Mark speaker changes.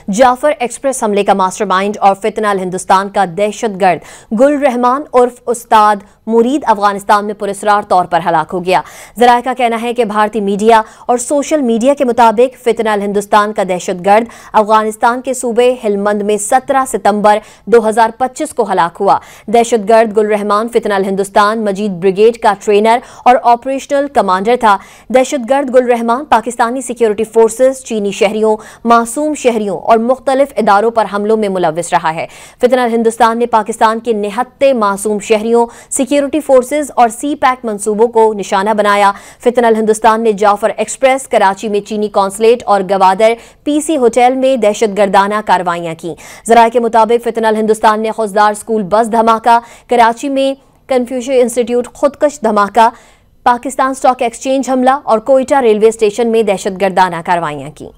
Speaker 1: Jafar express हमले का mastermind और फितना अल हिंदुस्तान का दहशतगर्द गुल रहमान उर्फ उस्ताद मुरीद अफगानिस्तान में पुरस्कार तौर पर हलाक हो गया। ज़राए का कहना है कि भारतीय मीडिया और सोशल मीडिया के मुताबिक फितना अल हिंदुस्तान का दहशतगर्द अफगानिस्तान के सूबे हिलमंद में 17 सितंबर 2025 को हलाक हुआ। दहशतगर्द गुल रहमान फितना अल हिंदुस्तान मजीद ब्रिगेड का ट्रेनर और ऑपरेशनल कमांडर था। दहशतगर्द गुल रहमान पाकिस्तानी सिक्योरिटी फोर्सेस, चीनी शहरियों, मासूम शहरियों और मुख्तलिफ इदारों पर हमलों में मुलव्विस रहा है। फितना अल हिंदुस्तान ने पाकिस्तान के निहत्ते मासूम शहरियों, सिक्योरिटी फोर्सेस और सी पैक मंसूबों को निशाना बनाया। फितना अल हिंदुस्तान ने जाफर एक्सप्रेस, कराची में चीनी कॉन्सुलेट और गवादर पीसी होटल में दहशतगर्दाना कार्रवाइयां की। ज़राए के मुताबिक फितना अल हिंदुस्तान ने खुजदार स्कूल बस धमाका, कराची में कन्फ्यूशियस इंस्टीट्यूट खुदकश धमाका, पाकिस्तान स्टॉक एक्सचेंज हमला और कोयटा रेलवे स्टेशन में दहशतगर्दाना कार्रवाइयां की।